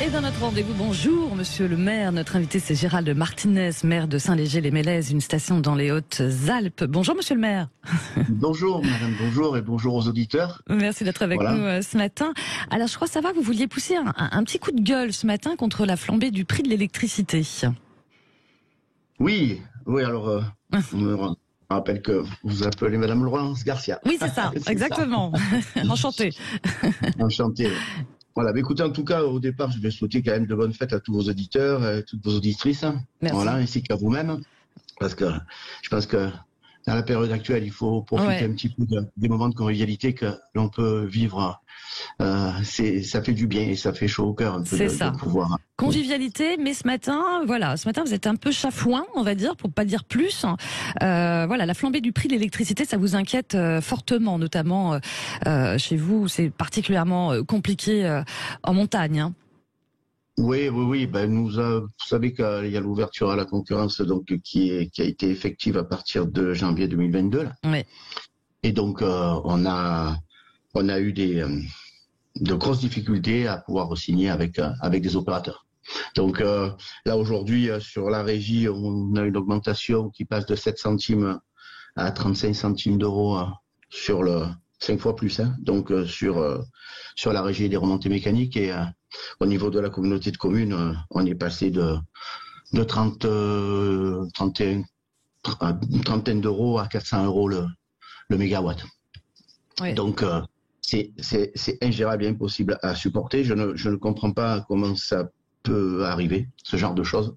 Et dans notre rendez-vous, bonjour Monsieur le maire. Notre invité c'est Gérald Martinez, maire de Saint-Léger-les-Mélèzes, une station dans les Hautes-Alpes. Bonjour Monsieur le maire. Bonjour madame, bonjour et bonjour aux auditeurs. Merci d'être avec nous ce matin. Alors je crois savoir que vous vouliez pousser un petit coup de gueule ce matin contre la flambée du prix de l'électricité. Oui, alors on me rappelle que vous appelez madame Laurence Garcia. Oui c'est ça, exactement. Enchanté. Enchanté. Voilà, mais écoutez, en tout cas, au départ, je vais souhaiter quand même de bonnes fêtes à tous vos auditeurs, toutes vos auditrices. Merci. Voilà, ainsi qu'à vous-même. Parce que je pense que dans la période actuelle, il faut profiter un petit peu des moments de convivialité que l'on peut vivre. Ça fait du bien et ça fait chaud au cœur un peu de pouvoir. Convivialité, mais ce matin, vous êtes un peu chafouin, on va dire, pour pas dire plus. La flambée du prix de l'électricité, ça vous inquiète fortement, notamment chez vous, c'est particulièrement compliqué en montagne. Hein. Oui. Vous savez qu'il y a l'ouverture à la concurrence donc qui a été effective à partir de janvier 2022. Là. Oui. Et donc on a eu de grosses difficultés à pouvoir signer avec des opérateurs. Donc là aujourd'hui sur la régie, on a une augmentation qui passe de 7 centimes à 35 centimes d'euros sur le 5 fois plus. Donc sur la régie des remontées mécaniques et au niveau de la communauté de communes, on est passé de 31 une trentaine d'euros à 400 euros le mégawatt. Oui. Donc c'est ingérable et impossible à supporter. Je ne comprends pas comment ça peut arriver, ce genre de choses.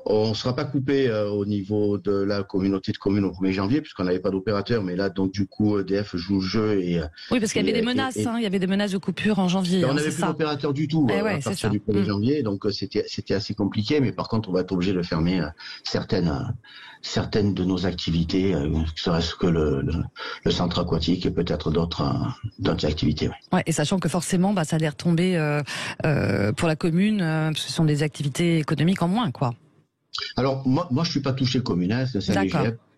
On ne sera pas coupé au niveau de la communauté de communes au 1er janvier puisqu'on n'avait pas d'opérateur, mais là donc du coup EDF joue le jeu oui, parce qu'il y avait des menaces, il y avait des menaces de coupure en janvier. On n'avait plus d'opérateur du tout à partir du 1er janvier, donc c'était assez compliqué, mais par contre on va être obligé de fermer certaines de nos activités, serait-ce que le centre aquatique et peut-être d'autres activités. Oui. Ouais, et sachant que forcément ça allait retomber pour la commune, ce sont des activités économiques en moins, quoi. Alors moi je suis pas touché commune,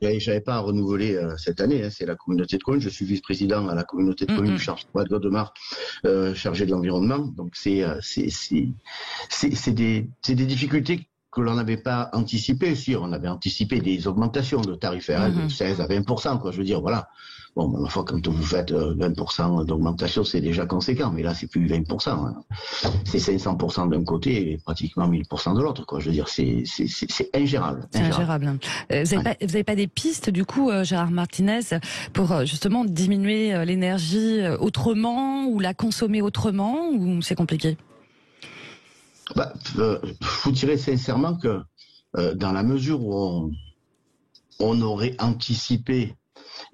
j'avais pas à renouveler cette année, c'est la communauté de communes, je suis vice-président à la communauté de communes du Charleroi de Godemar, chargé de l'environnement, donc c'est des difficultés que l'on n'avait pas anticipé. Si on avait anticipé des augmentations de tarifaires de 16 à 20%, quoi, je veux dire, voilà. Bon, une fois quand vous faites 20% d'augmentation, c'est déjà conséquent, mais là c'est plus 20%. Hein. C'est 500% d'un côté et pratiquement 1000% de l'autre, quoi. Je veux dire, c'est ingérable. C'est ingérable. Vous avez pas des pistes du coup, Gérald Martinez, pour justement diminuer l'énergie autrement ou la consommer autrement, ou c'est compliqué? Je vous dirais sincèrement que dans la mesure où on aurait anticipé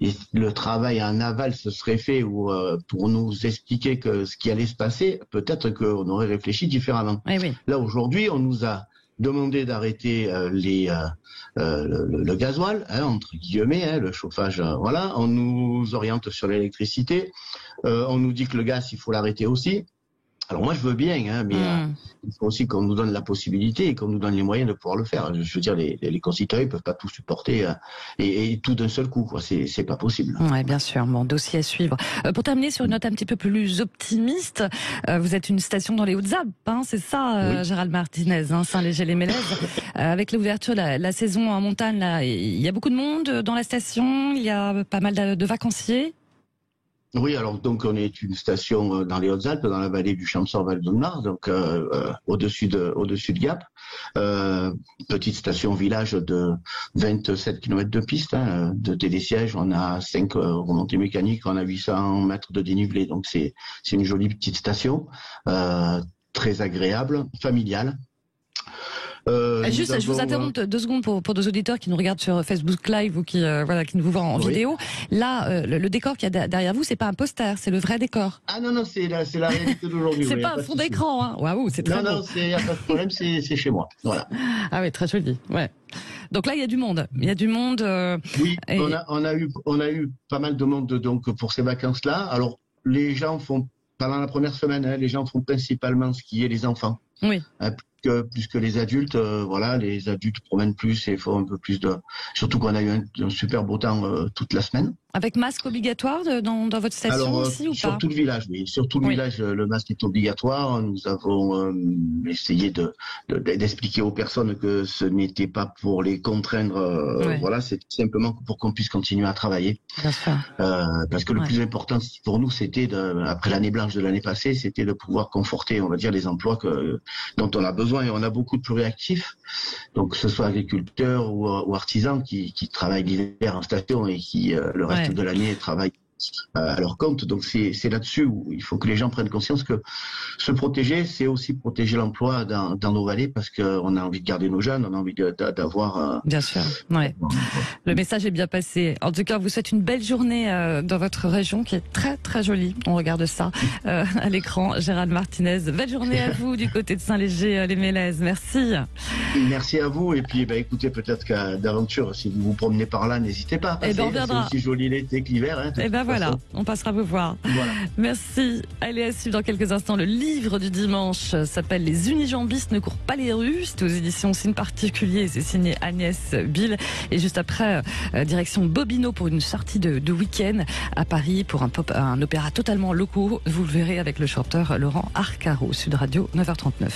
et le travail en aval se serait fait pour nous expliquer ce qui allait se passer, peut-être qu'on aurait réfléchi différemment. Oui. Là aujourd'hui, on nous a demandé d'arrêter le gasoil, entre guillemets, le chauffage, voilà. On nous oriente sur l'électricité. On nous dit que le gaz, il faut l'arrêter aussi. Alors moi je veux bien, mais il faut aussi qu'on nous donne la possibilité et qu'on nous donne les moyens de pouvoir le faire. Je veux dire, les concitoyens peuvent pas tout supporter et tout d'un seul coup, quoi. C'est pas possible. Ouais, bien sûr. Bon, dossier à suivre. Pour terminer sur une note un petit peu plus optimiste, vous êtes une station dans les Hautes-Alpes, c'est ça, oui. Gérald Martinez, Saint-Léger-les-Mélèzes. Avec l'ouverture de la saison en montagne, là, il y a beaucoup de monde dans la station. Il y a pas mal de vacanciers. Oui, alors donc on est une station dans les Hautes-Alpes, dans la vallée du Champsaur-Val-de-Marne, donc au-dessus de Gap. Petite station village de 27 km de piste, de télésiège. On a 5 remontées mécaniques, on a 800 mètres de dénivelé, donc c'est une jolie petite station, très agréable, familiale. Je vous interromps 2 secondes pour nos auditeurs qui nous regardent sur Facebook Live ou qui nous voient en vidéo. Là, le décor qu'il y a derrière vous, c'est pas un poster, c'est le vrai décor. Ah non, c'est la réalité d'aujourd'hui. C'est pas un fond d'écran, Waouh, c'est très beau. Non, il n'y a pas de problème, c'est chez moi. Voilà. Ah oui, très joli. Ouais. Donc là, il y a du monde. Oui, on a eu pas mal de monde donc pour ces vacances-là. Alors, les gens font pendant la première semaine, les gens font principalement skier les enfants. Oui. Plus que les adultes, voilà, les adultes promènent plus et font un peu plus surtout qu'on a eu un super beau temps toute la semaine. Avec masque obligatoire dans votre station aussi ou pas? Sur tout le village, oui. Sur tout le village, le masque est obligatoire. Nous avons essayé d'expliquer aux personnes que ce n'était pas pour les contraindre. Voilà, c'est simplement pour qu'on puisse continuer à travailler. Bien sûr. Parce que le plus important pour nous, c'était après l'année blanche de l'année passée, c'était de pouvoir conforter, on va dire, les emplois dont on a besoin. Et on a beaucoup de pluriactifs, donc que ce soit agriculteurs ou artisans qui travaillent l'hiver en station et qui le reste de l'année travaillent à leur compte. Donc c'est là-dessus où il faut que les gens prennent conscience que se protéger, c'est aussi protéger l'emploi dans nos vallées, parce qu'on a envie de garder nos jeunes, on a envie d'avoir... Bien sûr, ouais. Le message est bien passé. En tout cas, on vous souhaite une belle journée dans votre région qui est très très jolie. On regarde ça à l'écran. Gérald Martinez, belle journée à vous du côté de Saint-Léger-les-Mélèzes. Merci. Merci à vous. Et puis écoutez, peut-être qu'à d'aventure, si vous vous promenez par là, n'hésitez pas. Et on viendra. C'est aussi joli l'été que l'hiver. Voilà, on passera vous voir. Voilà. Merci. Allez, à suivre dans quelques instants. Le livre du dimanche s'appelle Les unijambistes ne courent pas les rues. C'est aux éditions Signe Particulier. C'est signé Agnès Bill. Et juste après, direction Bobino pour une sortie de week-end à Paris pour un opéra totalement local. Vous le verrez avec le chanteur Laurent Arcaro. Sud Radio, 9h39.